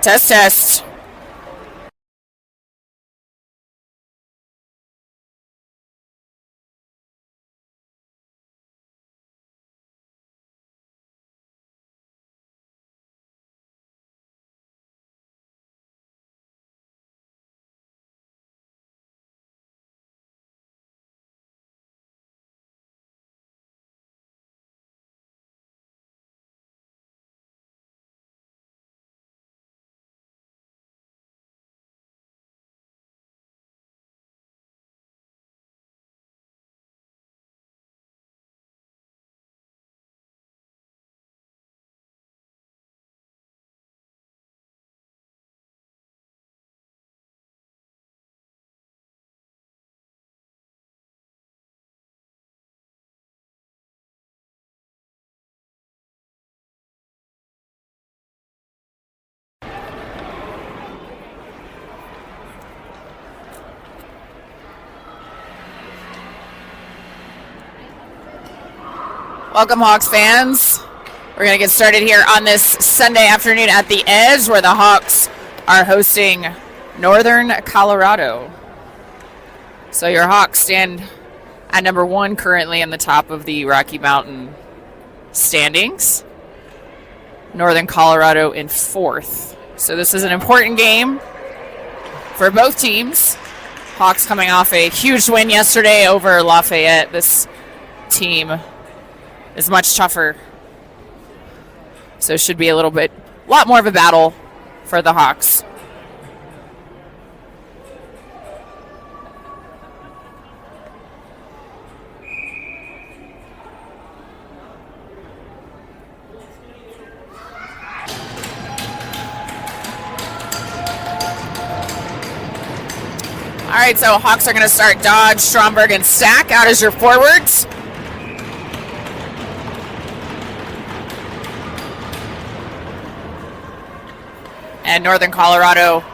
Test, test. Welcome, Hawks fans. We're going to get started here on this Sunday afternoon at the Edge, where the Hawks are hosting Northern Colorado. So your Hawks stand at number 1 currently in the top of the Rocky Mountain standings. Northern Colorado in 4th. So this is an important game for both teams. Hawks coming off a huge win yesterday over Lafayette. This team is much tougher. So it should be a lot more of a battle for the Hawks. All right, so Hawks are going to start Dodge, Stromberg, and Stack out as your forwards. And Northern Colorado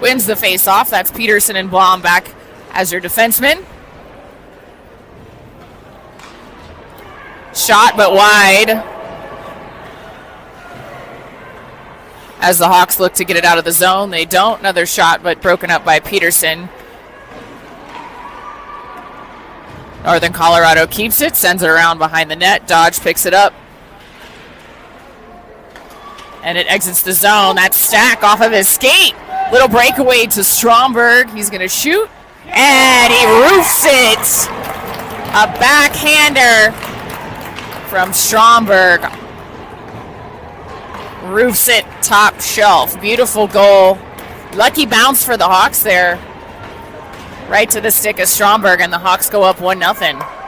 wins the face-off. That's Peterson and Blom back as your defensemen. Shot, but wide. As the Hawks look to get it out of the zone, they don't. Another shot, but broken up by Peterson. Northern Colorado keeps it, sends it around behind the net. Dodge picks it up. And it exits the zone. That's Stack off of his skate. Little breakaway to Stromberg. He's going to shoot. And he roofs it. A backhander from Stromberg. Roofs it top shelf. Beautiful goal. Lucky bounce for the Hawks there. Right to the stick of Stromberg, and the Hawks go up 1-0.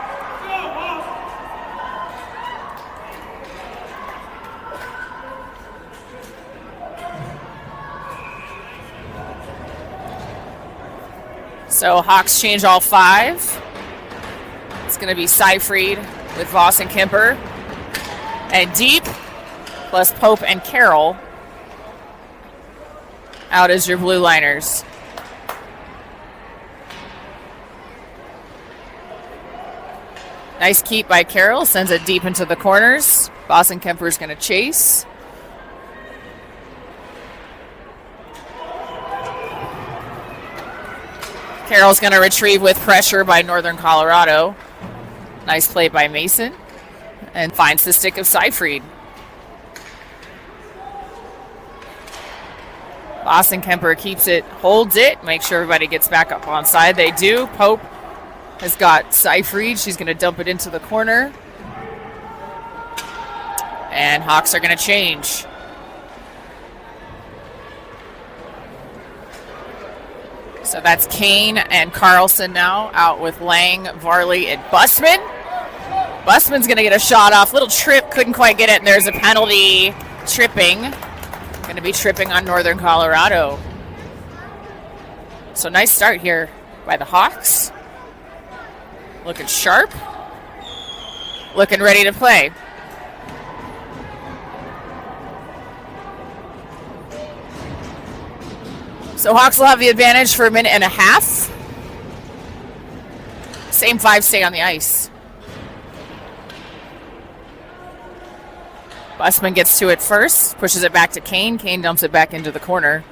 So Hawks change all 5. It's going to be Seyfried with Voss and Kemper. And Deep plus Pope and Carroll out as your blue liners. Nice keep by Carroll. Sends it deep into the corners. Voss and Kemper's going to chase. Carroll's going to retrieve with pressure by Northern Colorado. Nice play by Mason. And finds the stick of Seyfried. Boston Kemper keeps it, holds it, make sure everybody gets back up on side. They do. Pope has got Seyfried. She's going to dump it into the corner. And Hawks are going to change. So that's Kane and Carlson now out with Lang, Varley, and Busman. Busman's going to get a shot off. Little trip, couldn't quite get it, and there's a penalty. Tripping. Going to be tripping on Northern Colorado. So nice start here by the Hawks. Looking sharp. Looking ready to play. So Hawks will have the advantage for a minute and a half. Same 5 stay on the ice. Busman gets to it first, pushes it back to Kane. Kane dumps it back into the corner.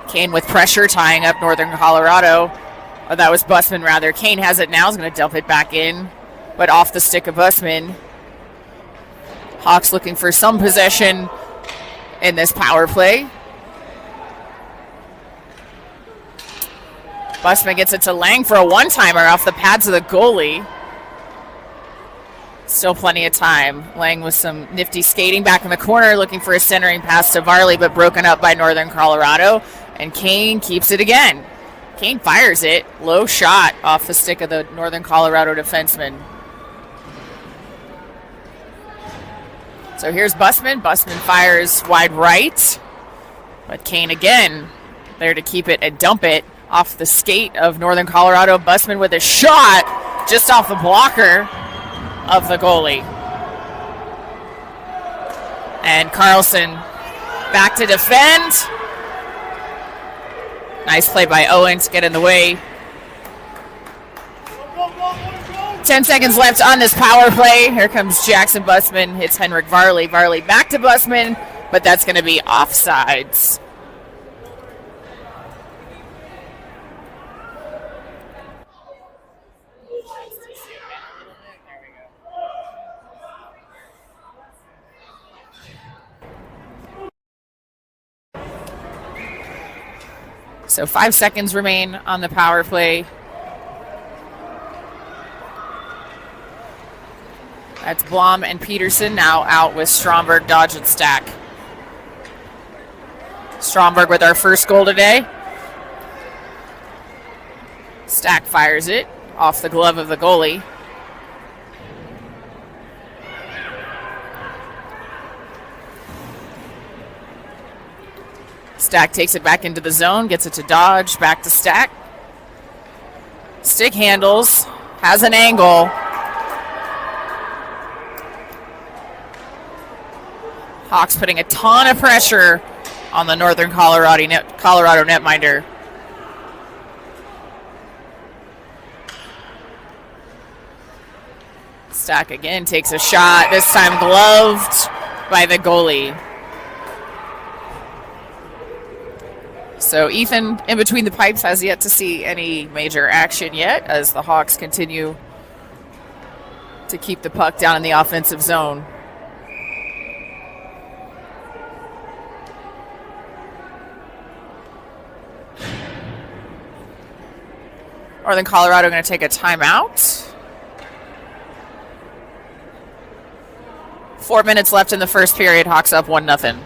Kane with pressure, tying up Northern Colorado. Oh, that was Busman, rather. Kane has it now. Is going to dump it back in, but off the stick of Busman. Hawks looking for some possession in this power play. Busman gets it to Lang for a one-timer off the pads of the goalie. Still plenty of time. Lang with some nifty skating back in the corner, looking for a centering pass to Varley, but broken up by Northern Colorado. And Kane keeps it again. Kane fires it. Low shot off the stick of the Northern Colorado defenseman. So here's Busman. Busman fires wide right. But Kane again there to keep it and dump it off the skate of Northern Colorado. Busman with a shot just off the blocker of the goalie. And Carlson back to defend. Nice play by Owen to get in the way. 10 seconds left on this power play. Here comes Jackson Busman. Hits Henrik Varley. Varley back to Busman, but that's going to be offsides. So 5 seconds remain on the power play. That's Blom and Peterson now out with Stromberg, Dodge, and Stack. Stromberg with our first goal today. Stack fires it off the glove of the goalie. Stack takes it back into the zone, gets it to Dodge, back to Stack. Stick handles, has an angle. Hawks putting a ton of pressure on the Northern Colorado netminder. Stack again takes a shot, this time gloved by the goalie. So Ethan, in between the pipes, has yet to see any major action yet as the Hawks continue to keep the puck down in the offensive zone. Northern Colorado going to take a timeout. 4 minutes left in the first period. Hawks up 1-0.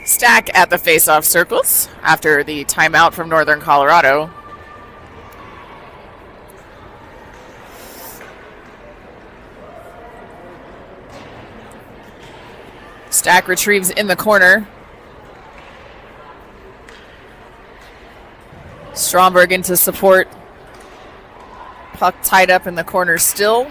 Stack at the face-off circles after the timeout from Northern Colorado. Stack retrieves in the corner. Stromberg into support. Puck tied up in the corner still.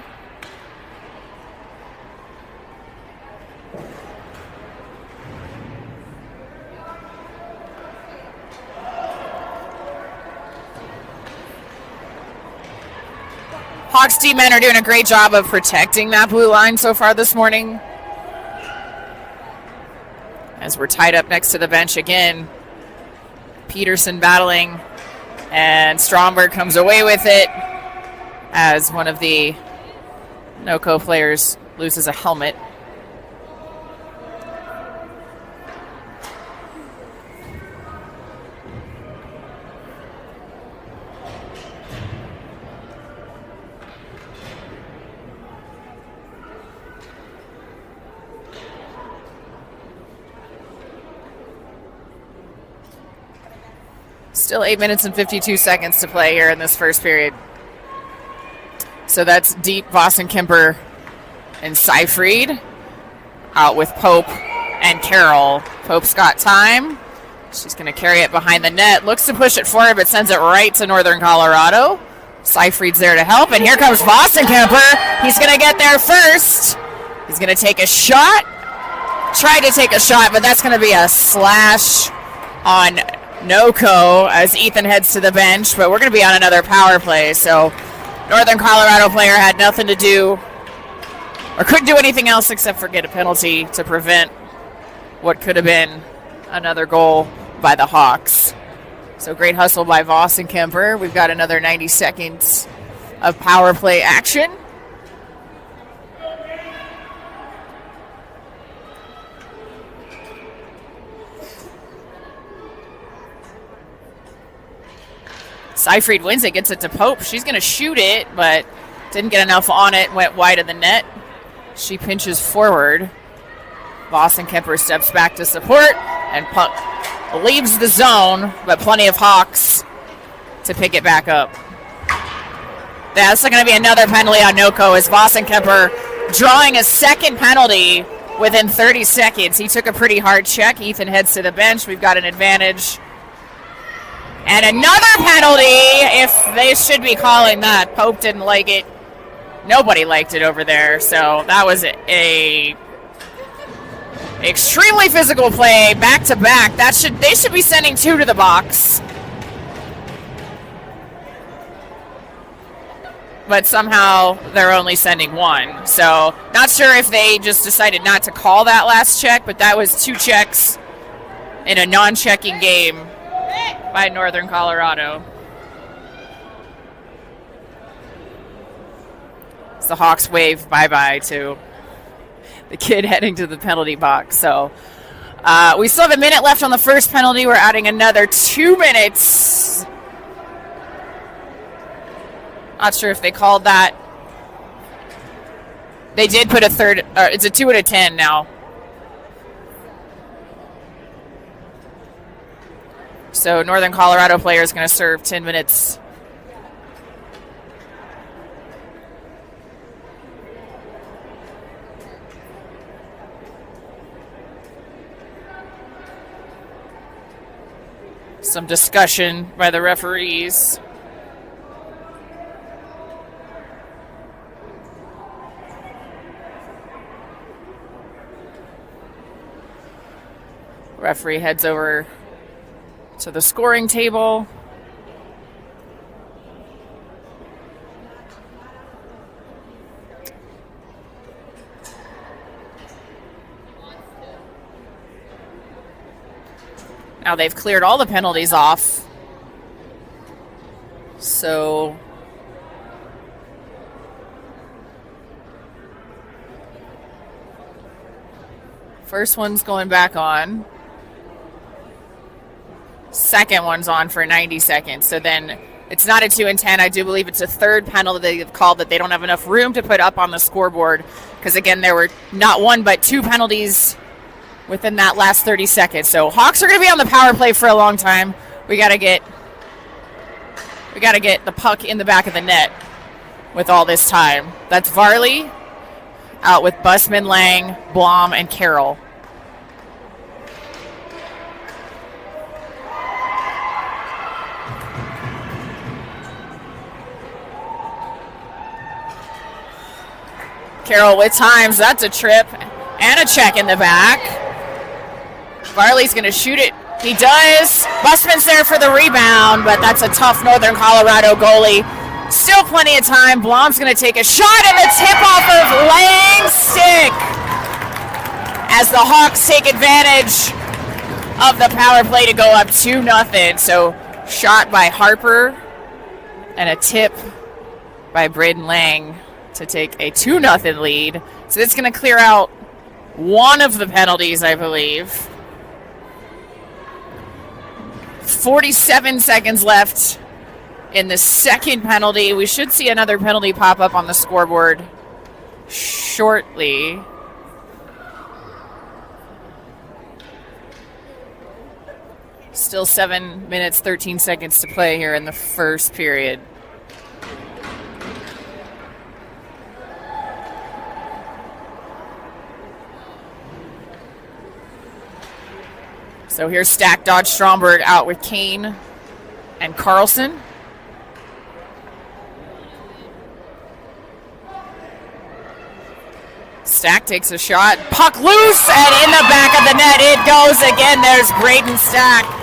Hawks D-men are doing a great job of protecting that blue line so far this morning. As we're tied up next to the bench again. Peterson battling, and Stromberg comes away with it as one of the NoCo players loses a helmet. Still 8 minutes and 52 seconds to play here in this first period. So that's deep, Voss and Kemper and Seyfried. Out with Pope and Carroll. Pope's got time. She's going to carry it behind the net. Looks to push it forward, but sends it right to Northern Colorado. Seyfried's there to help, and here comes Voss and Kemper. He's going to get there first. He's going to take a shot. Tried to take a shot, but that's going to be a slash on NoCo as Ethan heads to the bench, but we're going to be on another power play, so Northern Colorado player had nothing to do or couldn't do anything else except for get a penalty to prevent what could have been another goal by the Hawks. So great hustle by Voss and Kemper. We've got another 90 seconds of power play action. Seyfried wins it, gets it to Pope. She's going to shoot it, but didn't get enough on it, went wide of the net. She pinches forward. Voss and Kemper steps back to support, and puck leaves the zone, but plenty of Hawks to pick it back up. That's going to be another penalty on NoCo as Voss and Kemper drawing a second penalty within 30 seconds. He took a pretty hard check. Ethan heads to the bench. We've got an advantage. And another penalty, if they should be calling that. Pope didn't like it. Nobody liked it over there. So that was a extremely physical play, back to back. They should be sending two to the box. But somehow they're only sending one. So not sure if they just decided not to call that last check, but that was two checks in a non-checking game by Northern Colorado. As the Hawks wave bye-bye to the kid heading to the penalty box. So we still have a minute left on the first penalty. We're adding another 2 minutes. Not sure if they called that. They did put a third. It's a 2 out of 10 now. So Northern Colorado player is going to serve 10 minutes. Some discussion by the referees. Referee heads over to the scoring table. Now they've cleared all the penalties off. So first one's going back on. Second one's on for 90 seconds. So then it's not a 2 and 10. I do believe it's a third penalty they've called that they don't have enough room to put up on the scoreboard. Because again, there were not one but two penalties within that last 30 seconds. So Hawks are going to be on the power play for a long time. We got to get the puck in the back of the net with all this time. That's Varley out with Busman, Lang, Blom, and Carroll. Carroll with times. That's a trip and a check in the back. Varley's going to shoot it. He does. Busman's there for the rebound, but that's a tough Northern Colorado goalie. Still plenty of time. Blom's going to take a shot, and the tip off of Lang's stick as the Hawks take advantage of the power play to go up 2-0. So shot by Harper and a tip by Braden Lang to take a 2-0 lead. So it's going to clear out one of the penalties, I believe. 47 seconds left in the second penalty. We should see another penalty pop up on the scoreboard shortly. Still 7 minutes, 13 seconds to play here in the first period. So here's Stack, Dodge, Stromberg out with Kane and Carlson. Stack takes a shot. Puck loose and in the back of the net. It goes again. There's Braden Stack.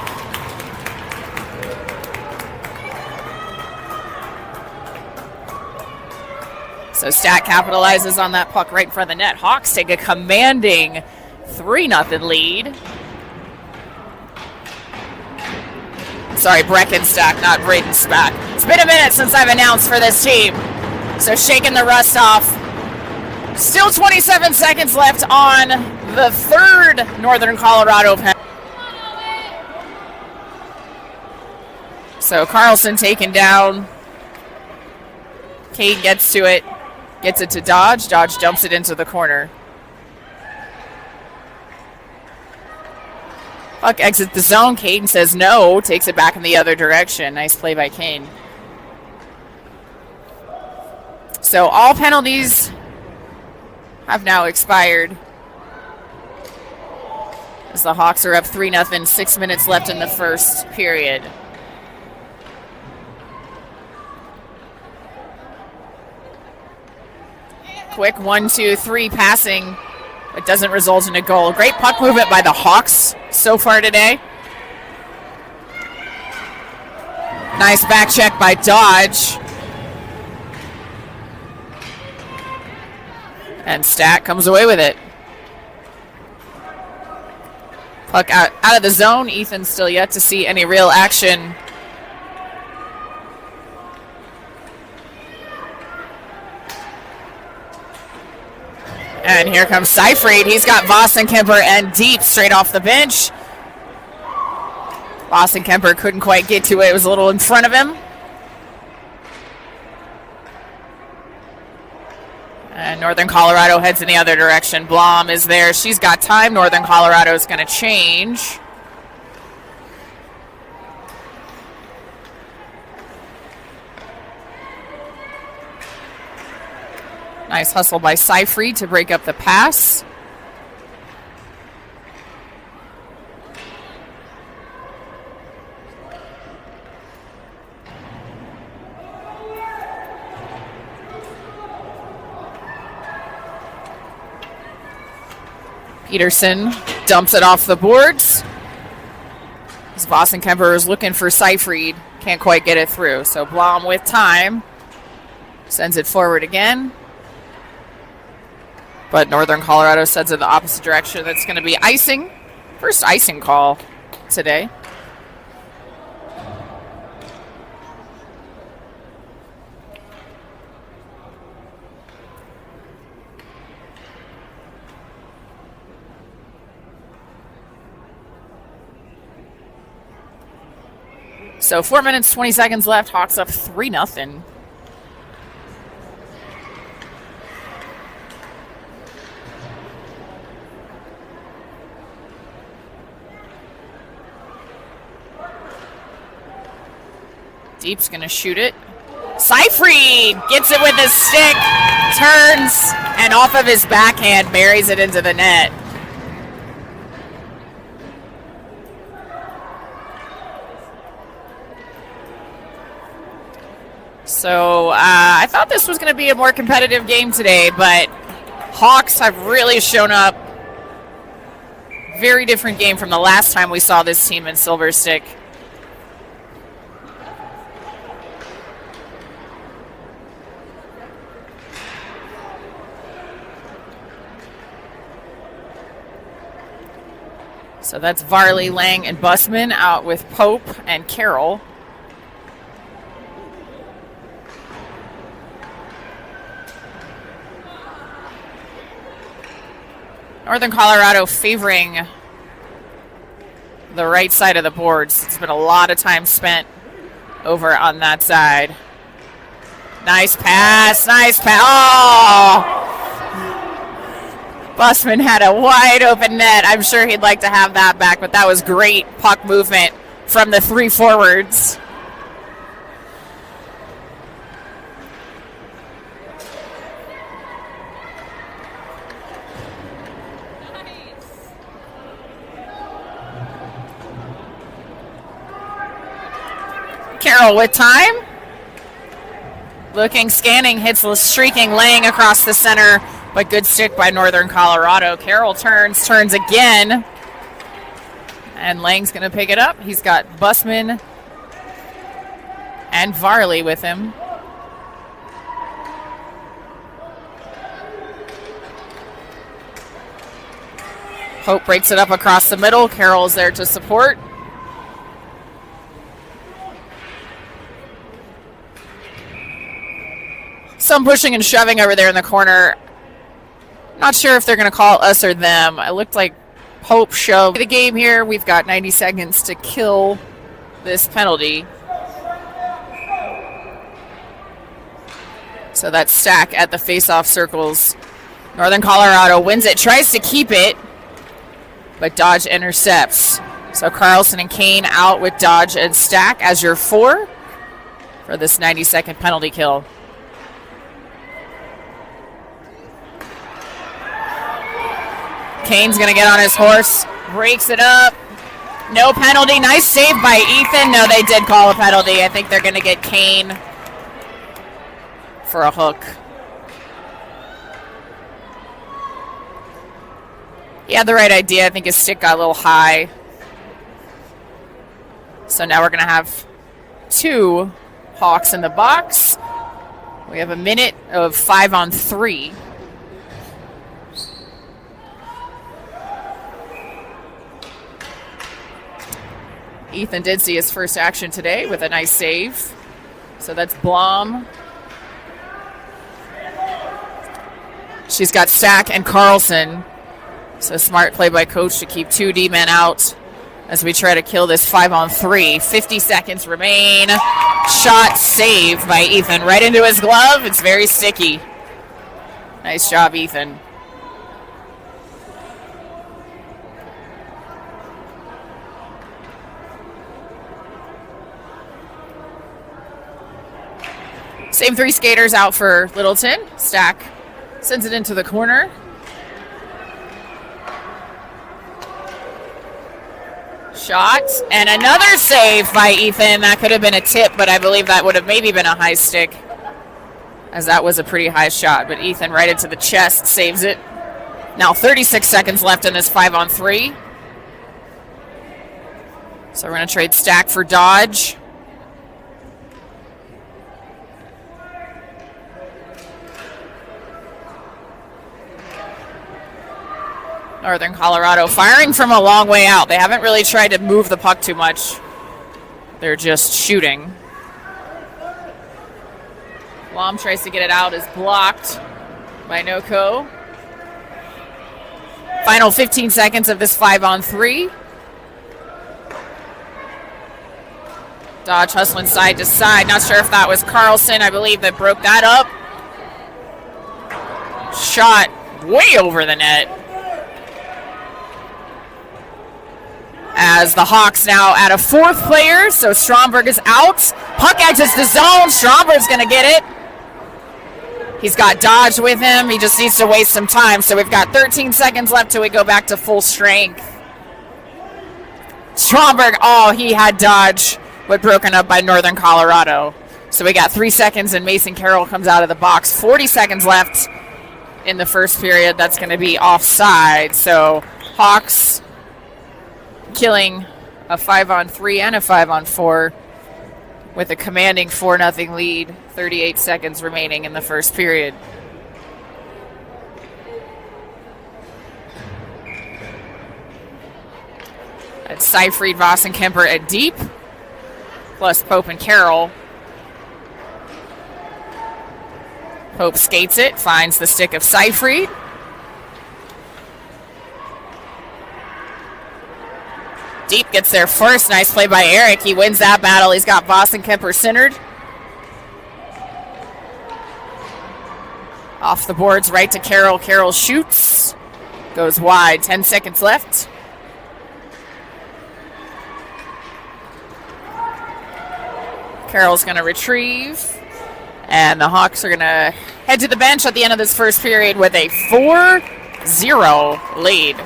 So Stack capitalizes on that puck right in front of the net. Hawks take a commanding 3-0 lead. Sorry, Brecken Stack, not Braden Stack. It's been a minute since I've announced for this team. So shaking the rust off. Still 27 seconds left on the third Northern Colorado penalty. So Carlson taken down. Cade gets to it. Gets it to Dodge. Dodge dumps it into the corner. Puck exits the zone. Caden says no. Takes it back in the other direction. Nice play by Kane. So all penalties have now expired. As the Hawks are up 3-0, 6 minutes left in the first period. Quick 1-2-3 passing. It doesn't result in a goal. Great puck movement by the Hawks so far today. Nice back check by Dodge. And Stack comes away with it. Puck out of the zone. Ethan's still yet to see any real action. And here comes Seyfried. He's got Vossen-Kemper and Deep straight off the bench. Vossen-Kemper couldn't quite get to it. It was a little in front of him. And Northern Colorado heads in the other direction. Blom is there. She's got time. Northern Colorado is going to change. Nice hustle by Seyfried to break up the pass. Peterson dumps it off the boards. As Vossen-Kemper is looking for Seyfried. Can't quite get it through. So Blom with time. Sends it forward again. But Northern Colorado sends it the opposite direction. That's going to be icing. First icing call today. So 4 minutes, 20 seconds left. Hawks up 3-0. Deep's going to shoot it. Seyfried gets it with his stick, turns, and off of his backhand, buries it into the net. So I thought this was going to be a more competitive game today, but Hawks have really shown up. Very different game from the last time we saw this team in Silver Stick. So that's Varley, Lang, and Busman out with Pope and Carroll. Northern Colorado favoring the right side of the boards. It's been a lot of time spent over on that side. Nice pass, nice pass. Oh! Busman had a wide open net. I'm sure he'd like to have that back, but that was great puck movement from the 3 forwards. Carroll with time. Looking, scanning, hits streaking, laying across the center, but good stick by Northern Colorado. Carroll turns again. And Lang's going to pick it up. He's got Busman and Varley with him. Hope breaks it up across the middle. Carroll's there to support. Some pushing and shoving over there in the corner. Not sure if they're going to call us or them. It looked like Hope shoved the game here. We've got 90 seconds to kill this penalty. So that's Stack at the face-off circles. Northern Colorado wins it, tries to keep it, but Dodge intercepts. So Carlson and Kane out with Dodge and Stack as your 4 for this 90-second penalty kill. Kane's going to get on his horse, breaks it up. No penalty. Nice save by Ethan. No, they did call a penalty. I think they're going to get Kane for a hook. He had the right idea. I think his stick got a little high. So now we're going to have 2 Hawks in the box. We have a minute of 5-on-3. Ethan did see his first action today with a nice save. So that's Blom. She's got Stack and Carlson. So smart play by coach to keep 2 D-men out as we try to kill this 5-on-3. 50 seconds remain. Shot saved by Ethan. Right into his glove. It's very sticky. Nice job, Ethan. Same 3 skaters out for Littleton. Stack sends it into the corner. Shot, and another save by Ethan. That could have been a tip, but I believe that would have maybe been a high stick, as that was a pretty high shot. But Ethan right into the chest, saves it. Now 36 seconds left in this 5-on-3. So we're going to trade Stack for Dodge. Northern Colorado firing from a long way out. They haven't really tried to move the puck too much. They're just shooting. Blom tries to get it out, is blocked by NoCo. Final 15 seconds of this 5-on-3. Dodge hustling side to side. Not sure if that was Carlson, I believe, that broke that up. Shot way over the net. As the Hawks now add a 4th player, so Stromberg is out. Puck exits the zone. Stromberg's going to get it. He's got Dodge with him. He just needs to waste some time. So we've got 13 seconds left till we go back to full strength. Stromberg, he had Dodge, but broken up by Northern Colorado. So we got 3 seconds, and Mason Carroll comes out of the box. 40 seconds left in the first period. That's going to be offside. So Hawks killing a 5-on-3 and a 5-on-4 with a commanding 4-0 lead. 38 seconds remaining in the first period. That's Seyfried, Voss, and Kemper at deep, plus Pope and Carroll. Pope skates it, finds the stick of Seyfried. Deep gets there first. Nice play by Eric. He wins that battle. He's got Voss and Kemper centered. Off the boards, right to Carroll. Carroll shoots. Goes wide. 10 seconds left. Carroll's going to retrieve. And the Hawks are going to head to the bench at the end of this first period with a 4-0 lead.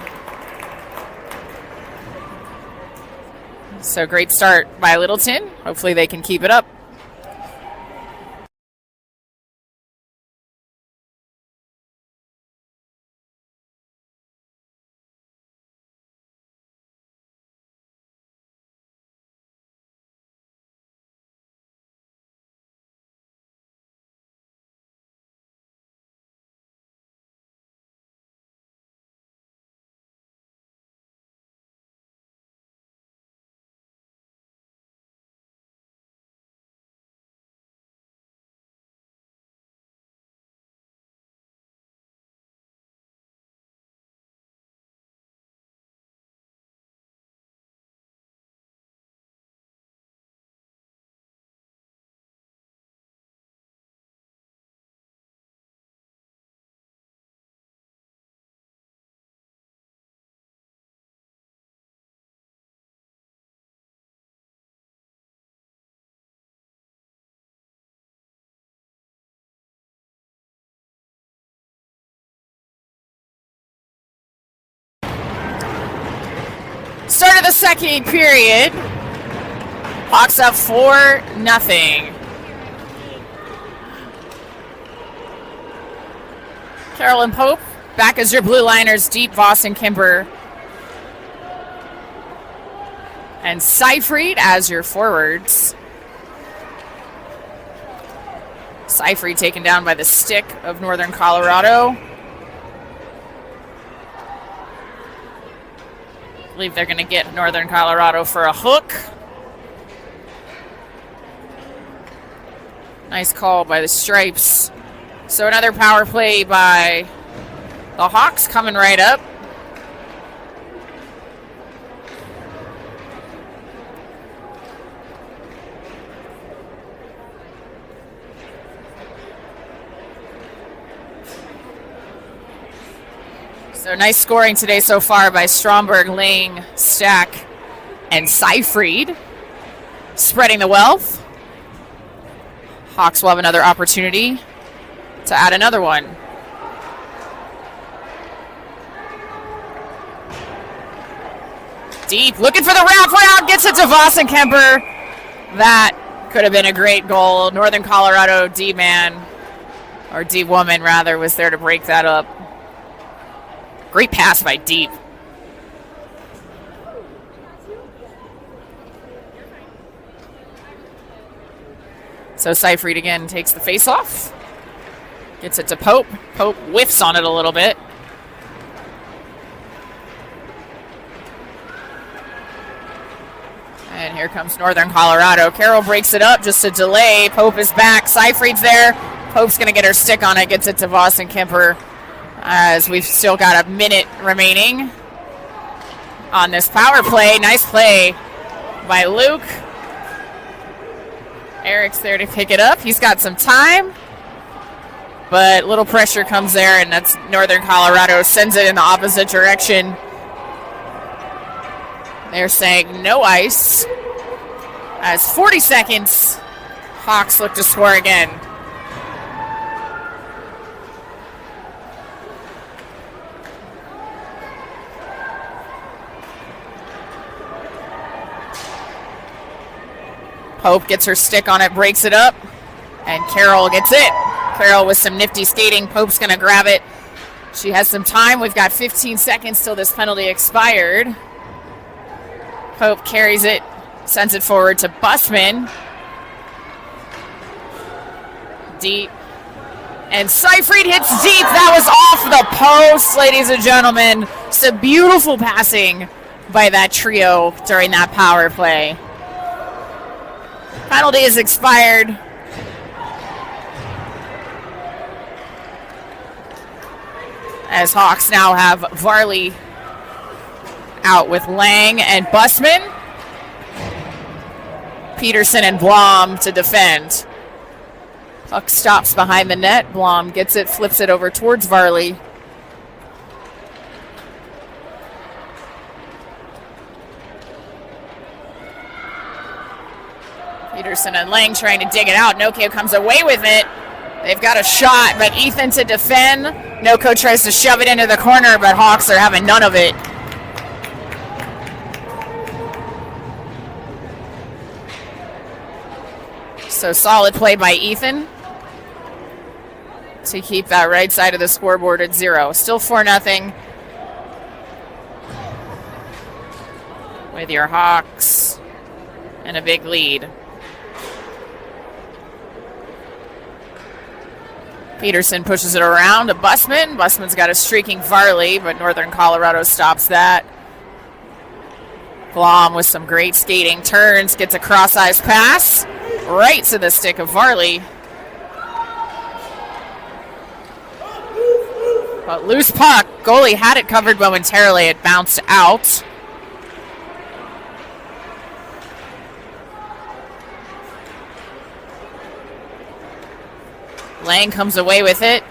So great start by Littleton. Hopefully they can keep it up. Start of the second period. Hawks up 4-0. Carolyn Pope back as your blue liners. Deep, Voss and Kimber. And Seyfried as your forwards. Seyfried taken down by the stick of Northern Colorado. I believe they're going to get Northern Colorado for a hook. Nice call by the Stripes. So another power play by the Hawks coming right up. So nice scoring today so far by Stromberg, Lang, Stack, and Seyfried. Spreading the wealth. Hawks will have another opportunity to add another one. Deep, looking for the wraparound, gets it to Voss and Kemper. That could have been a great goal. Northern Colorado D-man, or D-woman rather, was there to break that up. Great pass by Deep. So Seyfried again takes the face-off. Gets it to Pope. Pope whiffs on it a little bit. And here comes Northern Colorado. Carroll breaks it up just to delay. Pope is back. Seyfried's there. Pope's going to get her stick on it. Gets it to Voss and Kemper as we've still got a minute remaining on this power play. Nice play by Luke. Eric's there to pick it up. He's got some time, but little pressure comes there, and that's Northern Colorado sends it in the opposite direction. They're saying no ice. As 40 seconds, Hawks look to score again. Pope gets her stick on it, breaks it up, and Carroll gets it. Carroll with some nifty skating. Pope's going to grab it. She has some time. We've got 15 seconds till this penalty expired. Pope carries it, sends it forward to Busman. Deep. And Seyfried hits deep. That was off the post, ladies and gentlemen. Some beautiful passing by that trio during that power play. Penalty is expired. As Hawks now have Varley out with Lang and Busman. Peterson and Blom to defend. Puck stops behind the net. Blom gets it, flips it over towards Varley. Peterson and Lang trying to dig it out. NoCo comes away with it. They've got a shot, but Ethan to defend. NoCo tries to shove it into the corner, but Hawks are having none of it. So solid play by Ethan to keep that right side of the scoreboard at 0. Still 4-0 with your Hawks and a big lead. Peterson pushes it around to Busman. Busman's got a streaking Varley, but Northern Colorado stops that. Blom with some great skating turns, gets a cross-ice pass right to the stick of Varley. But loose puck. Goalie had it covered momentarily. It bounced out. Lang comes away with it.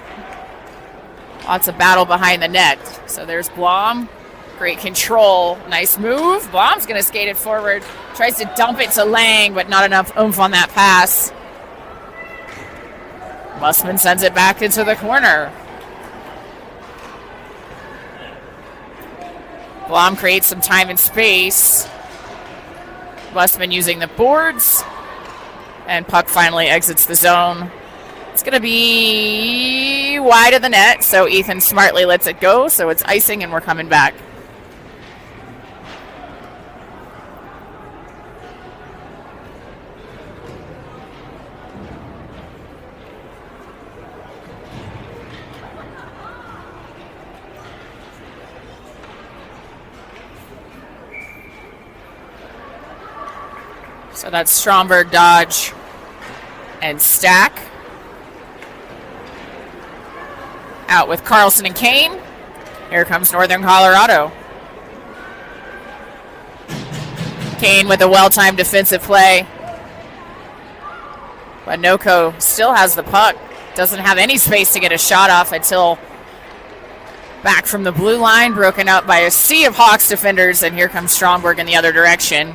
Lots of battle behind the net. So there's Blom. Great control. Nice move. Blom's going to skate it forward. Tries to dump it to Lang, but not enough oomph on that pass. Busman sends it back into the corner. Blom creates some time and space. Busman using the boards. And puck finally exits the zone. It's going to be wide of the net, so Ethan smartly lets it go, so it's icing and we're coming back. So that's Stromberg, Dodge, and Stack. Out with Carlson and Kane. Here comes Northern Colorado. Kane with a well-timed defensive play. But NoCo still has the puck. Doesn't have any space to get a shot off until back from the blue line, broken up by a sea of Hawks defenders, and here comes Stromberg in the other direction.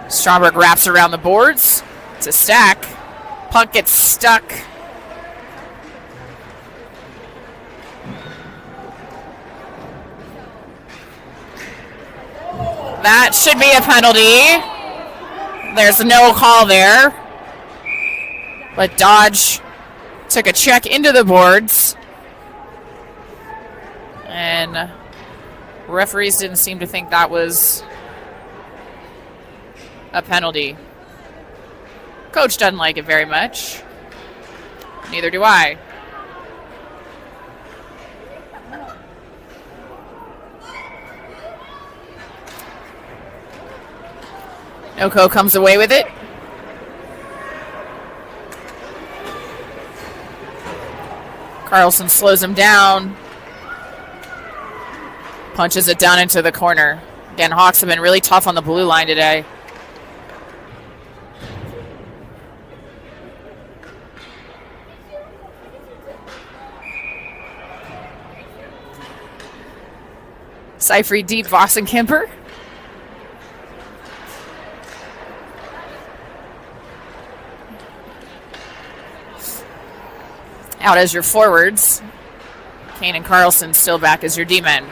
Stromberg wraps around the boards. It's a Stack. Puck gets stuck. That should be a penalty. There's no call there. But Dodge took a check into the boards. And referees didn't seem to think that was a penalty. Coach doesn't like it very much. Neither do I. NoCo comes away with it. Carlson slows him down. Punches it down into the corner. Again, Hawks have been really tough on the blue line today. Seifried deep, Voss and Kemper. Out as your forwards. Kane and Carlson still back as your D-men.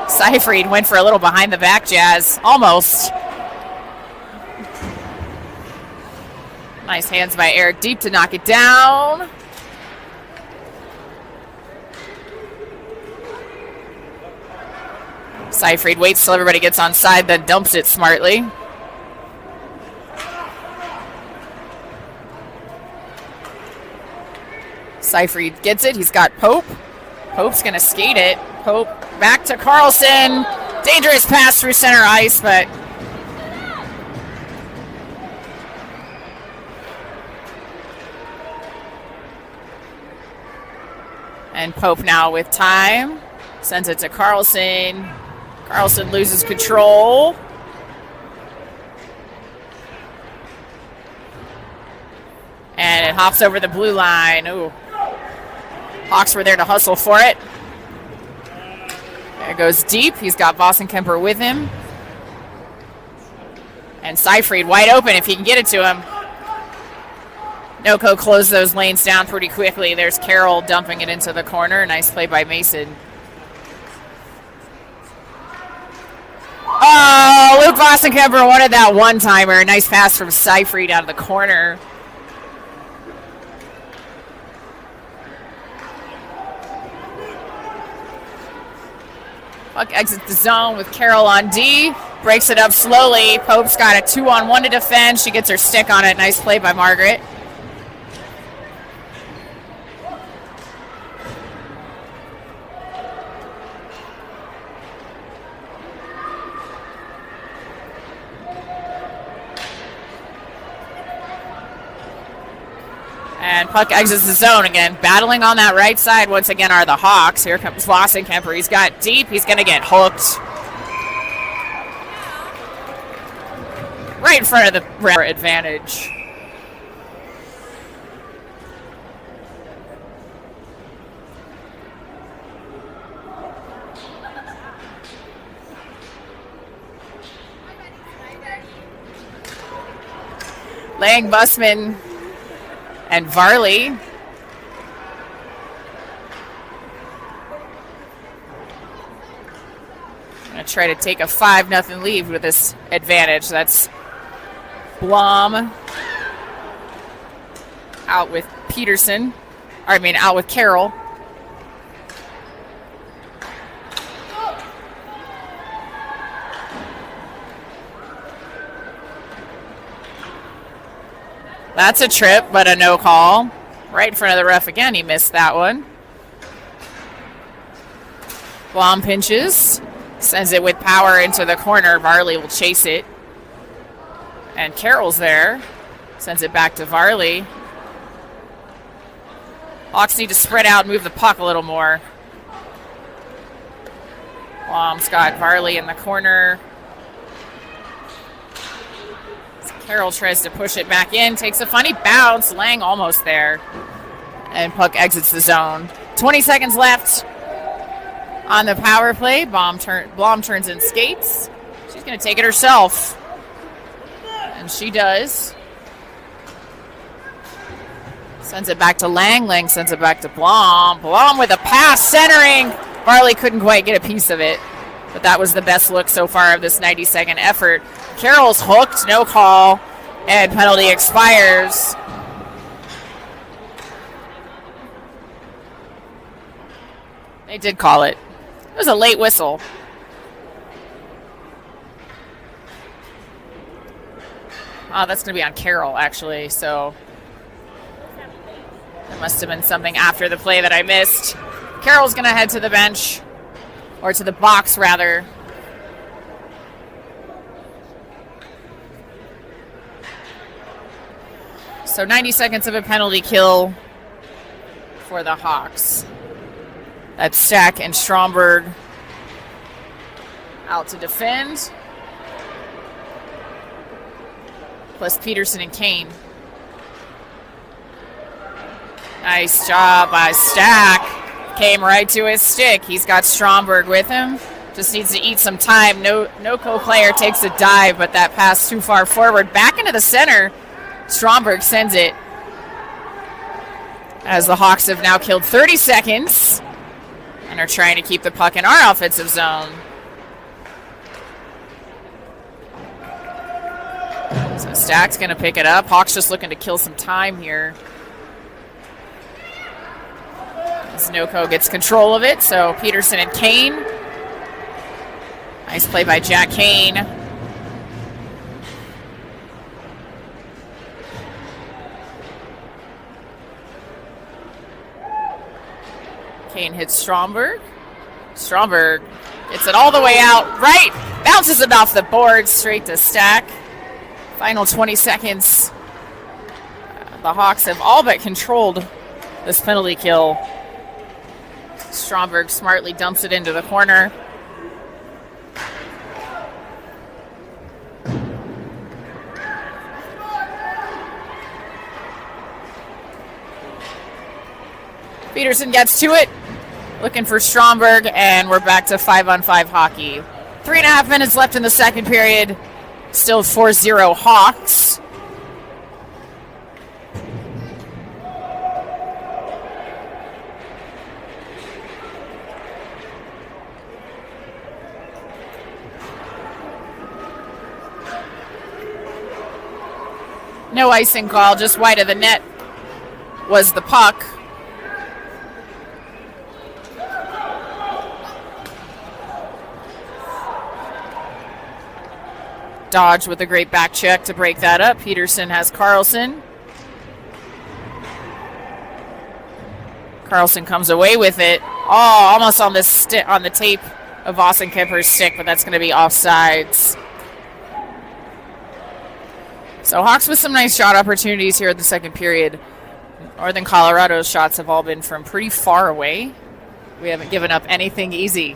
Seifried went for a little behind the back jazz. Almost. Nice hands by Eric Deep to knock it down. Seifried waits till everybody gets on side, then dumps it smartly. Seifried gets it. He's got Pope. Pope's going to skate it. Pope back to Carlson. Dangerous pass through center ice, but and Pope now with time. Sends it to Carlson. Carlson loses control. And it hops over the blue line. Ooh. Hawks were there to hustle for it. There goes Deep. He's got Voss and Kemper with him. And Seyfried wide open if he can get it to him. NoCo closed those lanes down pretty quickly. There's Carroll dumping it into the corner. Nice play by Mason. Oh, Luke Vostenkemper wanted that one-timer. Nice pass from Seyfried out of the corner. Puck exits the zone with Carroll on D. Breaks it up slowly. Pope's got a 2-on-1 to defend. She gets her stick on it. Nice play by Margaret. And puck exits the zone again. Battling on that right side once again are the Hawks. Here comes Vostenkemper. He's got deep. He's going to get hooked. Right in front of the rare advantage. Lang, Busman, and Varley. Gonna try to take a 5-0 lead with this advantage. That's Blom out with Peterson. Out with Carroll. That's a trip, but a no call. Right in front of the ref again. He missed that one. Blom pinches. Sends it with power into the corner. Varley will chase it. And Carroll's there. Sends it back to Varley. Hawks need to spread out and move the puck a little more. Blom's got Varley in the corner. Carroll tries to push it back in. Takes a funny bounce. Lang almost there. And puck exits the zone. 20 seconds left on the power play. Blom turns in skates. She's going to take it herself. And she does. Sends it back to Lang. Lang sends it back to Blom. Blom with a pass centering. Varley couldn't quite get a piece of it. But that was the best look so far of this 90-second effort. Carroll's hooked. No call. And penalty expires. They did call it. It was a late whistle. Oh, that's going to be on Carroll, actually. So there must have been something after the play that I missed. Carroll's going to head to the bench. Or to the box, rather. So 90 seconds of a penalty kill for the Hawks. That's Stack and Stromberg out to defend. Plus Peterson and Kane. Nice job by Stack. Came right to his stick. He's got Stromberg with him. Just needs to eat some time. NoCo player takes a dive, but that pass too far forward. Back into the center. Stromberg sends it. As the Hawks have now killed 30 seconds and are trying to keep the puck in our offensive zone. So Stack's going to pick it up. Hawks just looking to kill some time here. As NoCo gets control of it, so Peterson and Kane. Nice play by Jack Kane. Kane hits Stromberg. Stromberg gets it all the way out. Right. Bounces it off the board straight to Stack. Final 20 seconds. The Hawks have all but controlled this penalty kill. Stromberg smartly dumps it into the corner. Peterson gets to it. Looking for Stromberg, and we're back to 5-on-5 hockey. 3.5 minutes left in the second period. Still 4-0 Hawks. No icing call, just wide of the net was the puck. Dodge with a great back check to break that up. Peterson has Carlson. Carlson comes away with it. Oh, almost on the on the tape of Vossen-Kemper's stick, but that's going to be offsides. So Hawks with some nice shot opportunities here in the second period. Northern Colorado's shots have all been from pretty far away. We haven't given up anything easy.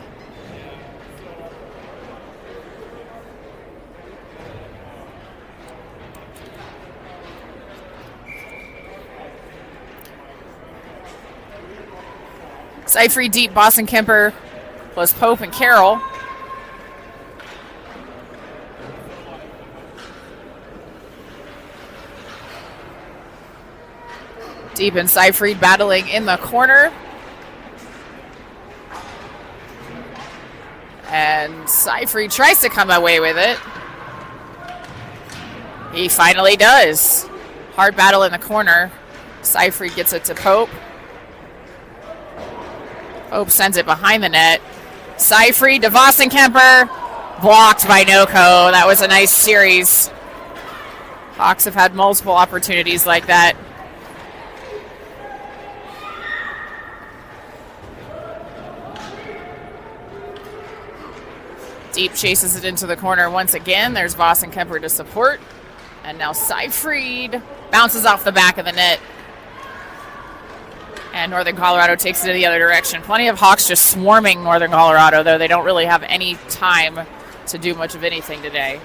Seifried deep, Vossen-Kemper plus Pope and Carroll. Deep and Seifried battling in the corner. And Seifried tries to come away with it. He finally does. Hard battle in the corner. Seifried gets it to Pope. Pope sends it behind the net. Seifried to Vossen-Kemper. Blocked by NoCo. That was a nice series. Hawks have had multiple opportunities like that. Deep chases it into the corner once again. There's Vossen-Kemper to support. And now Seifried bounces off the back of the net. And Northern Colorado takes it in the other direction. Plenty of Hawks just swarming Northern Colorado, though they don't really have any time to do much of anything today.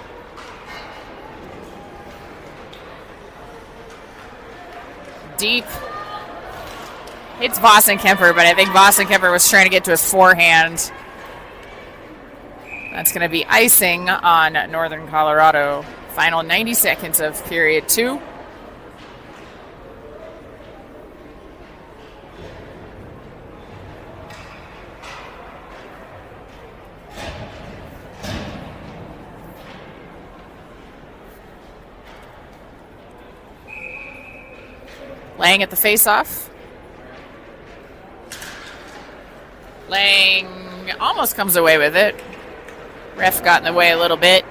Deep. Hits Vossen-Kemper, but I think Vossen-Kemper was trying to get to his forehand. That's going to be icing on Northern Colorado. Final 90 seconds of period 2. Lang at the face-off. Lang almost comes away with it. Ref got in the way a little bit.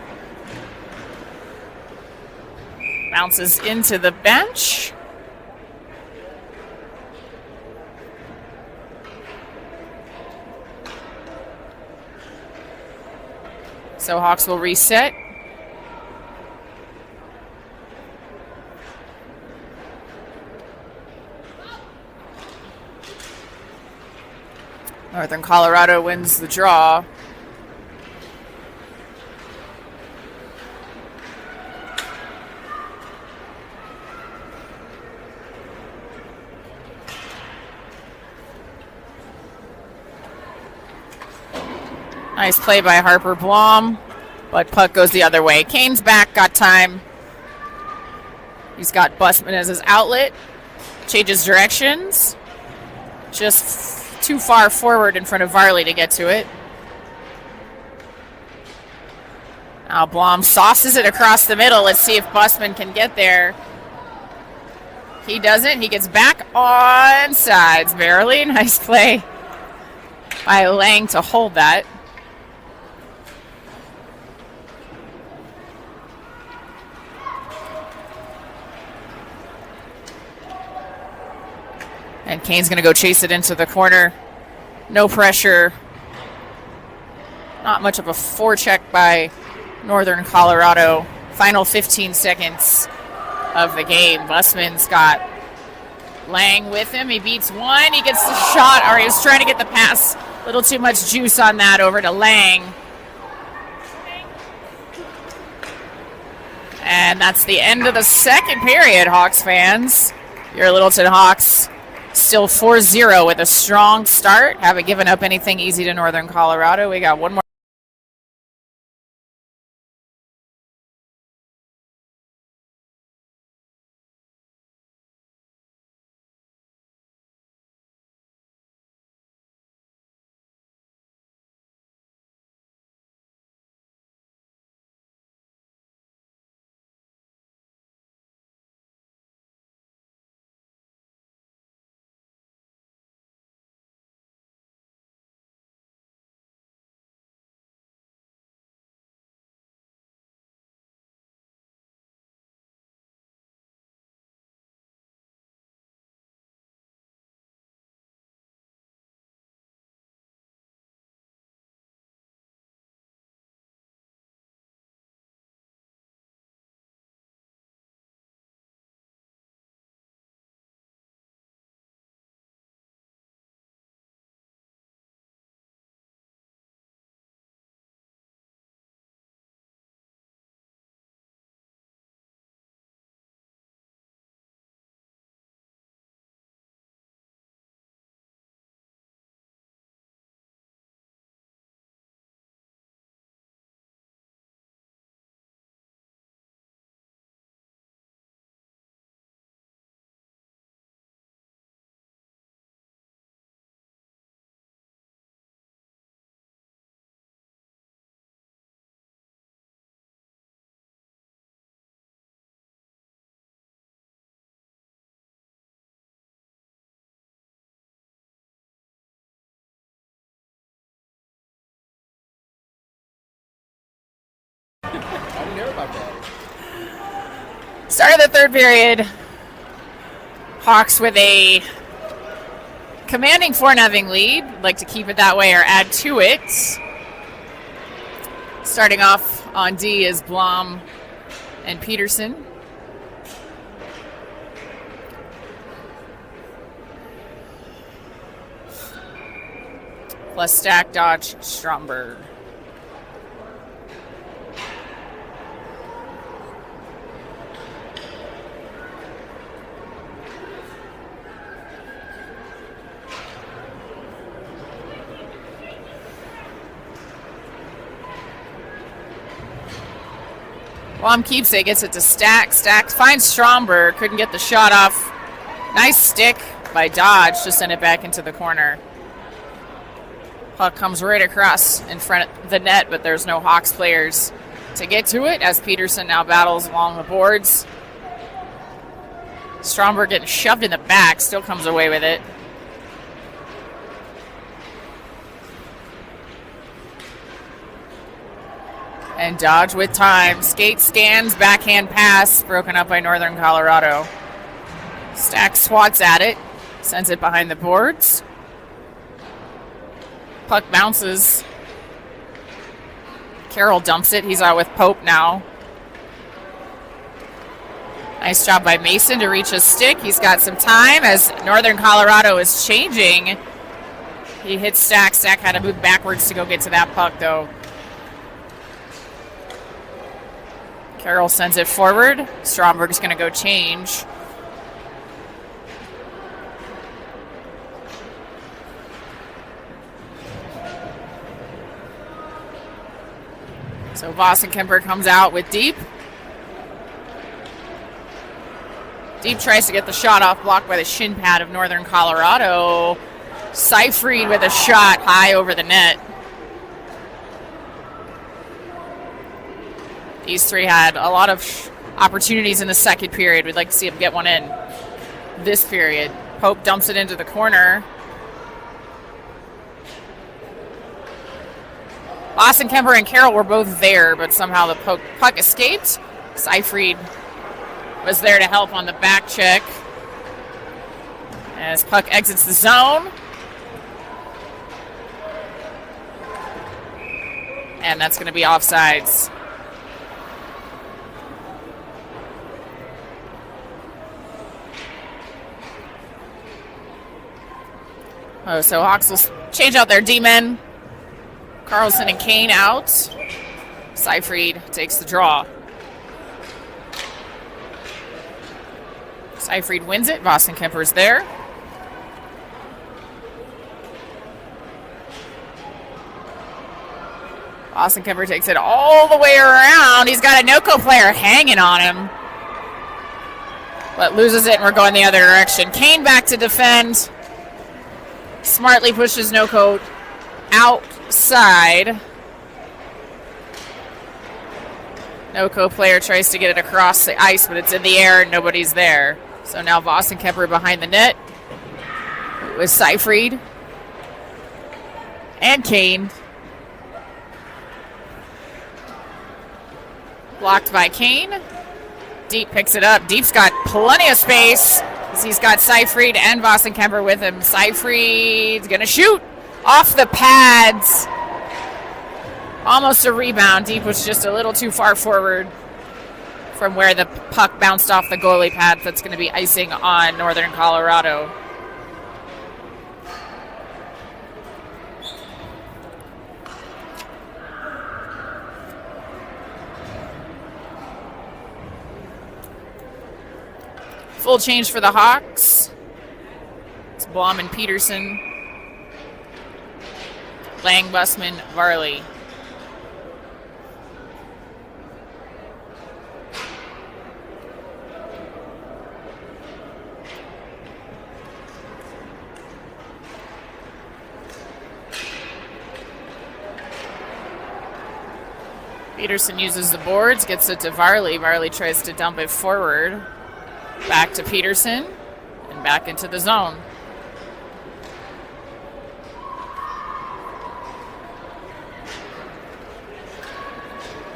Bounces into the bench. So Hawks will reset. Northern Colorado wins the draw. Nice play by Harper Blom, but puck goes the other way. Kane's back, got time. He's got Busman as his outlet. Changes directions. Just too far forward in front of Varley to get to it. Now Blom sauces it across the middle. Let's see if Busman can get there. He doesn't. He gets back on sides barely. Nice play by Lang to hold that. And Kane's going to go chase it into the corner. No pressure. Not much of a forecheck by Northern Colorado. Final 15 seconds of the game. Busman's got Lang with him. He beats one. He gets the shot, or he was trying to get the pass. A little too much juice on that over to Lang. And that's the end of the second period, Hawks fans. Your Littleton Hawks still 4-0 with a strong start. Haven't given up anything easy to Northern Colorado. We got one more. Start of the third period. Hawks with a commanding 4-0 lead. Like to keep it that way or add to it. Starting off on D is Blom and Peterson. Plus Stack, Dodge, Stromberg. Blom keeps it, gets it to Stack. Stack finds Stromberg, couldn't get the shot off. Nice stick by Dodge to send it back into the corner. Puck comes right across in front of the net, but there's no Hawks players to get to it as Peterson now battles along the boards. Stromberg getting shoved in the back, still comes away with it. And Dodge with time. Skate scans, backhand pass, broken up by Northern Colorado. Stack swats at it, sends it behind the boards. Puck bounces. Carroll dumps it. He's out with Pope now. Nice job by Mason to reach his stick. He's got some time as Northern Colorado is changing. He hits Stack. Stack had to move backwards to go get to that puck, though. Carroll sends it forward. Stromberg's going to go change. So Boston Kemper comes out with Deep. Deep tries to get the shot off, blocked by the shin pad of Northern Colorado. Seyfried with a shot high over the net. These three had a lot of opportunities in the second period. We'd like to see them get one in this period. Pope dumps it into the corner. Boston Kemper and Carroll were both there, but somehow the puck escaped. Seyfried was there to help on the back check. As puck exits the zone. And that's going to be offsides. Oh, so Hawks will change out their D-men. Carlson and Kane out. Seyfried takes the draw. Seyfried wins it. Boston Kemper's there. Boston Kemper takes it all the way around. He's got a NoCo player hanging on him. But loses it, and we're going the other direction. Kane back to defend. Smartly pushes NoCo outside. NoCo player tries to get it across the ice, but it's in the air and nobody's there. So now Boston Kemper behind the net with Seyfried and Kane. Blocked by Kane. Deep picks it up. Deep's got plenty of space. He's got Seyfried and Boston Kemper with him. Seyfried's going to shoot off the pads. Almost a rebound. Deep was just a little too far forward from where the puck bounced off the goalie pad. That's going to be icing on Northern Colorado. Full change for the Hawks. It's Blom and Peterson. Lang, Busman, Varley. Peterson uses the boards, gets it to Varley. Varley tries to dump it forward. Back to Peterson and back into the zone.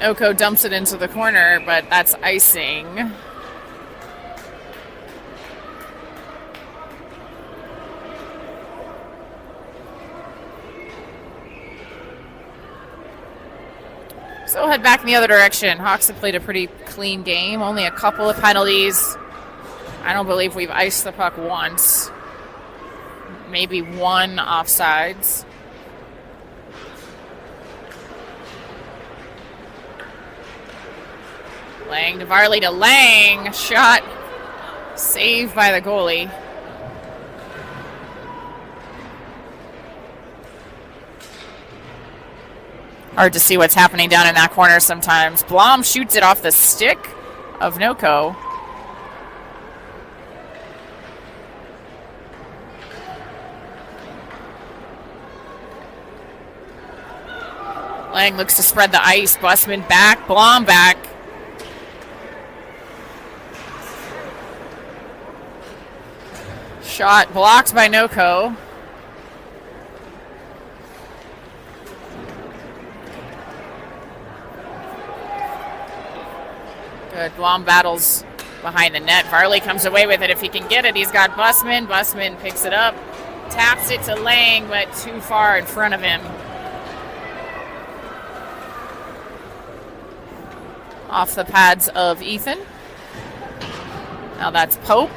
NoCo dumps it into the corner, but that's icing. So we'll head back in the other direction. Hawks have played a pretty clean game. Only a couple of penalties. I don't believe we've iced the puck once. Maybe one offsides. Lang to Varley to Lang. Shot saved by the goalie. Hard to see what's happening down in that corner sometimes. Blom shoots it off the stick of NoCo. Lang looks to spread the ice. Busman back. Blom back. Shot blocked by NoCo. Good. Blom battles behind the net. Varley comes away with it if he can get it. He's got Busman. Busman picks it up. Taps it to Lang, but too far in front of him. Off the pads of Ethan. Now that's Pope.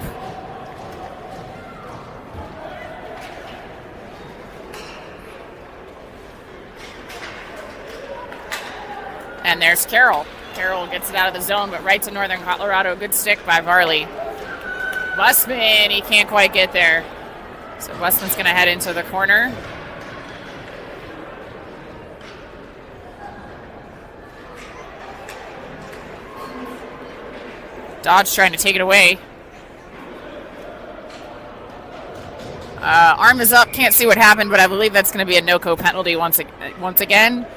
And there's Carroll. Carroll gets it out of the zone, but right to Northern Colorado. Good stick by Varley. Busman, he can't quite get there. So Busman's going to head into the corner. Dodge trying to take it away. Arm is up. Can't see what happened, but I believe that's going to be a NoCo penalty once again.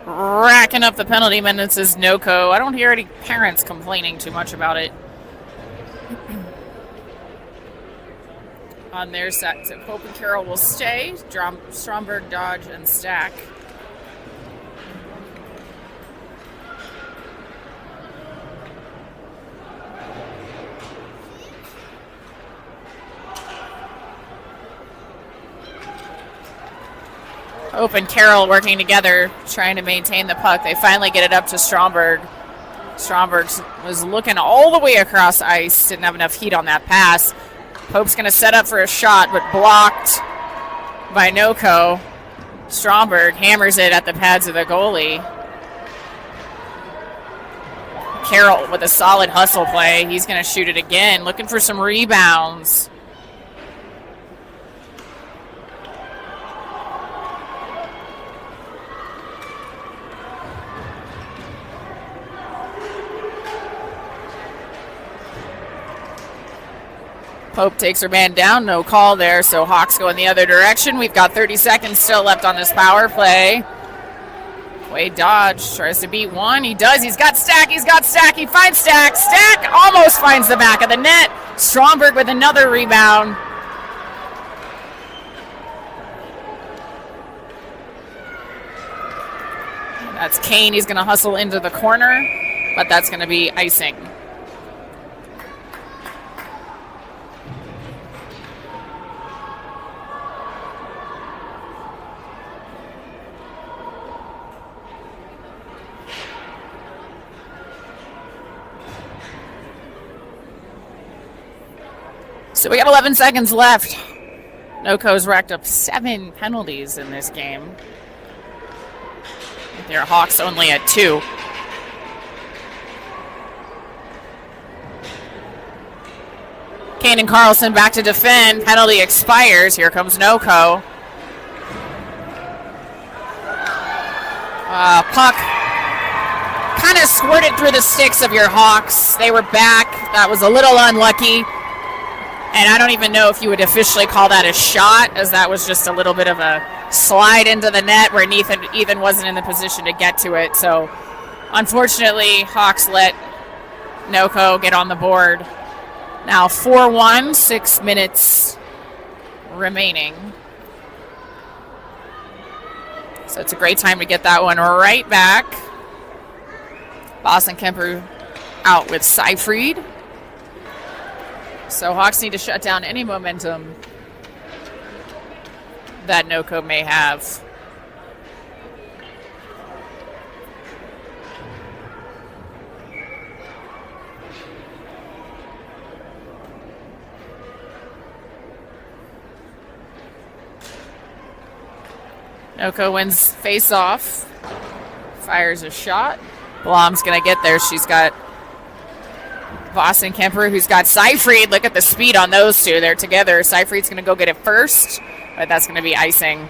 Racking up the penalty minutes is NoCo. I don't hear any parents complaining too much about it. On their side, so Pope and Carroll will stay. Stromberg, Dodge, and Stack. Pope and Carroll working together, trying to maintain the puck. They finally get it up to Stromberg. Stromberg was looking all the way across ice. Didn't have enough heat on that pass. Pope's going to set up for a shot, but blocked by NoCo. Stromberg hammers it at the pads of the goalie. Carroll with a solid hustle play. He's going to shoot it again, looking for some rebounds. Pope takes her man down. No call there, so Hawks go in the other direction. We've got 30 seconds still left on this power play. Wade Dodge tries to beat one. He does. He's got Stack. He's got Stack. He finds Stack. Stack almost finds the back of the net. Stromberg with another rebound. That's Kane. He's going to hustle into the corner, but that's going to be icing. So we got 11 seconds left. NoCo's racked up 7 penalties in this game. Their Hawks only at 2. Kane and Carlson back to defend. Penalty expires. Here comes NoCo. Puck kind of squirted through the sticks of your Hawks. They were back. That was a little unlucky. And I don't even know if you would officially call that a shot, as that was just a little bit of a slide into the net where Ethan wasn't in the position to get to it. So, unfortunately, Hawks let NoCo get on the board. Now 4-1, 6 minutes remaining. So it's a great time to get that one right back. Boston Kemper out with Seyfried. So Hawks need to shut down any momentum that NoCo may have. NoCo wins face-off. Fires a shot. Blom's going to get there. She's got Boston Kemper, who's got Seyfried. Look at the speed on those two. They're together. Seyfried's going to go get it first, but that's going to be icing.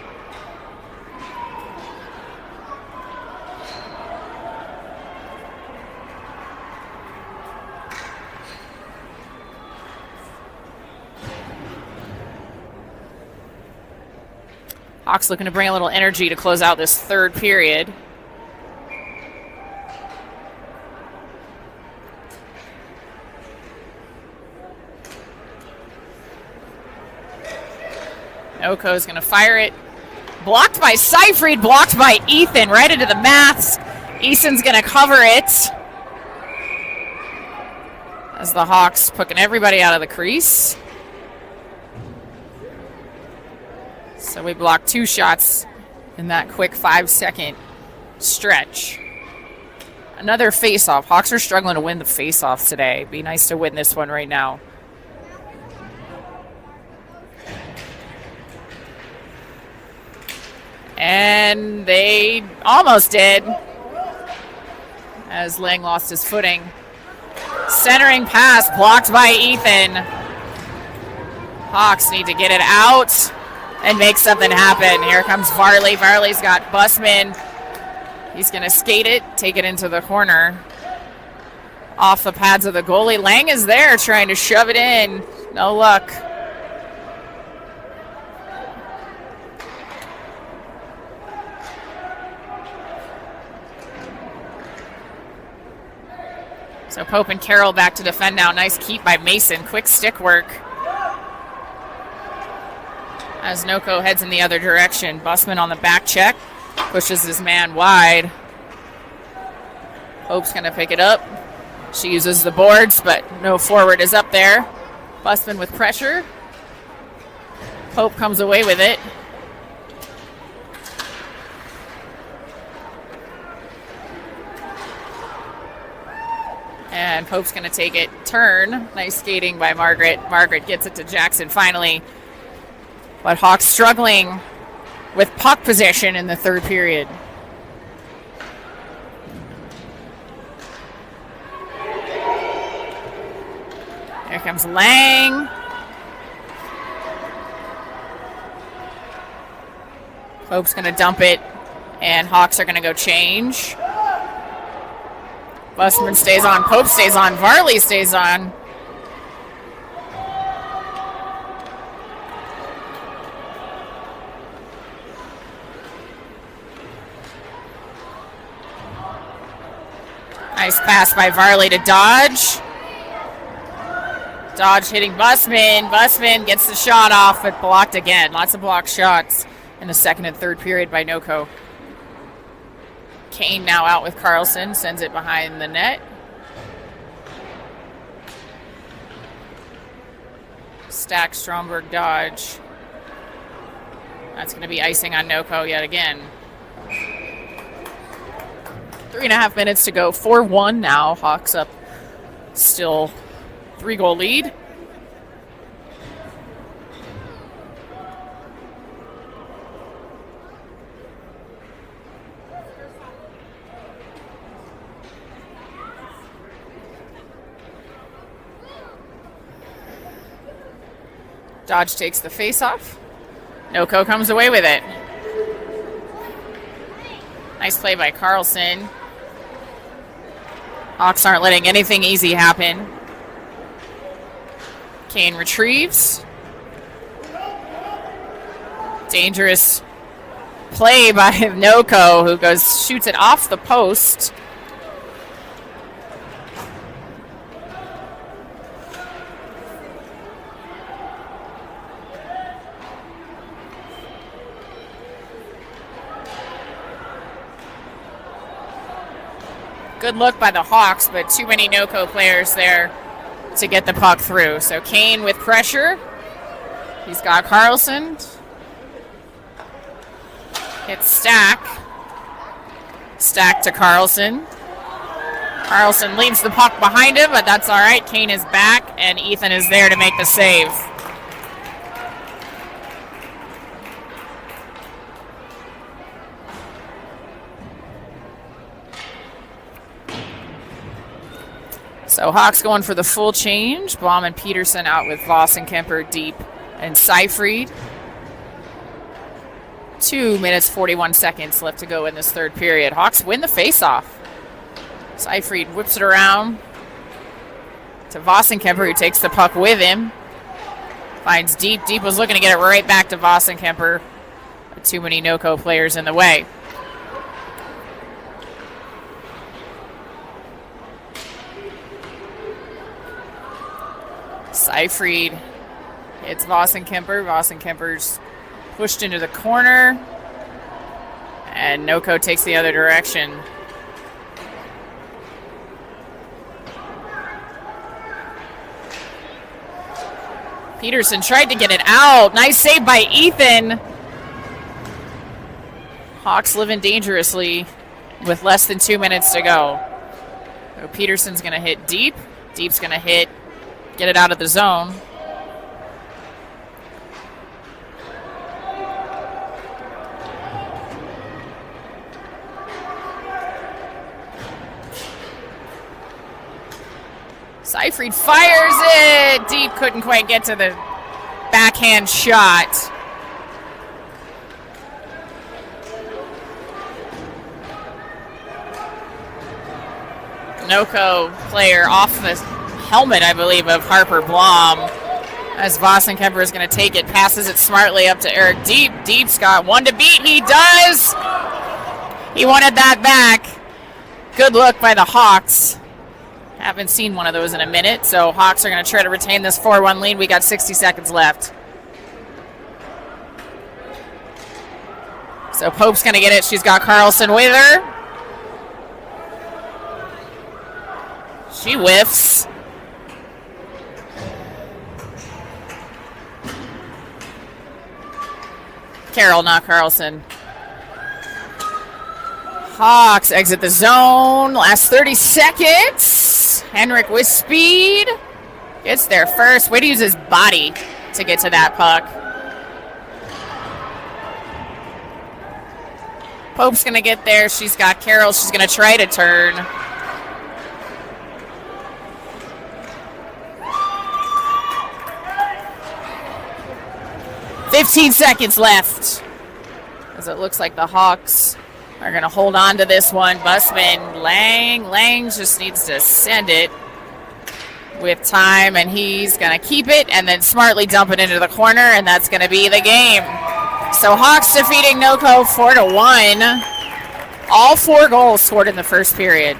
Hawks looking to bring a little energy to close out this third period. NoCo is going to fire it. Blocked by Seyfried, blocked by Ethan, right into the maths. Easton's going to cover it. As the Hawks picking everybody out of the crease. So we blocked 2 shots in that quick 5-second stretch. Another face-off. Hawks are struggling to win the face-off today. Be nice to win this one right now. And they almost did. As Lang lost his footing. Centering pass blocked by Ethan. Hawks need to get it out and make something happen. Here comes Varley. Varley's got Busman. He's going to skate it, take it into the corner. Off the pads of the goalie. Lang is there trying to shove it in. No luck. So Pope and Carroll back to defend now. Nice keep by Mason. Quick stick work. As NoCo heads in the other direction. Busman on the back check. Pushes his man wide. Pope's going to pick it up. She uses the boards, but no forward is up there. Busman with pressure. Pope comes away with it. And Pope's going to take it. Turn. Nice skating by Margaret. Margaret gets it to Jackson finally. But Hawks struggling with puck possession in the third period. Here comes Lang. Pope's going to dump it, and Hawks are going to go change. Busman stays on. Pope stays on. Varley stays on. Nice pass by Varley to Dodge. Dodge hitting Busman. Busman gets the shot off, but blocked again. Lots of blocked shots in the second and third period by NoCo. Kane now out with Carlson. Sends it behind the net. Stack, Stromberg, Dodge. That's going to be icing on NoCo yet again. 3.5 minutes to go. 4-1 now. Hawks up still 3-goal lead. Dodge takes the face-off. NoCo comes away with it. Nice play by Carlson. Hawks aren't letting anything easy happen. Kane retrieves. Dangerous play by NoCo, who shoots it off the post. Good look by the Hawks, but too many NoCo players there to get the puck through. So Kane with pressure. He's got Carlson. Hits Stack. Stack to Carlson. Carlson leaves the puck behind him, but that's all right. Kane is back, and Ethan is there to make the save. So Hawks going for the full change. Baum and Peterson out with Voss and Kemper deep and Seyfried. 2 minutes, 41 seconds left to go in this third period. Hawks win the faceoff. Seyfried whips it around to Voss and Kemper, who takes the puck with him. Finds Deep. Deep was looking to get it right back to Voss and Kemper. Too many NoCo players in the way. Seyfried hits Voss and Kemper. Voss and Kemper's pushed into the corner. And NoCo takes the other direction. Peterson tried to get it out. Nice save by Ethan. Hawks living dangerously with less than 2 minutes to go. So Peterson's going to hit Deep. Deep's going to hit, get it out of the zone. Seyfried fires it. Deep couldn't quite get to the backhand shot. NoCo player off the helmet, I believe, of Harper Blom. As Voss and Kemper is going to take it, passes it smartly up to Eric Deep. Deep's got one to beat. He does. He wanted that back. Good look by the Hawks. Haven't seen one of those in a minute, so Hawks are going to try to retain this 4-1 lead. We got 60 seconds left. So Pope's going to get it. She's got Carlson with her. She whiffs. Carroll, not Carlson. Hawks exit the zone. Last 30 seconds. Henrik with speed. Gets there first. Way to use his body to get to that puck. Pope's going to get there. She's got Carroll. She's going to try to turn. "15 seconds left." As it looks like the Hawks are going to hold on to this one. Busman, Lang just needs to send it with time, and he's going to keep it and then smartly dump it into the corner, and that's going to be the game. So Hawks defeating NoCo 4-1. All 4 goals scored in the first period.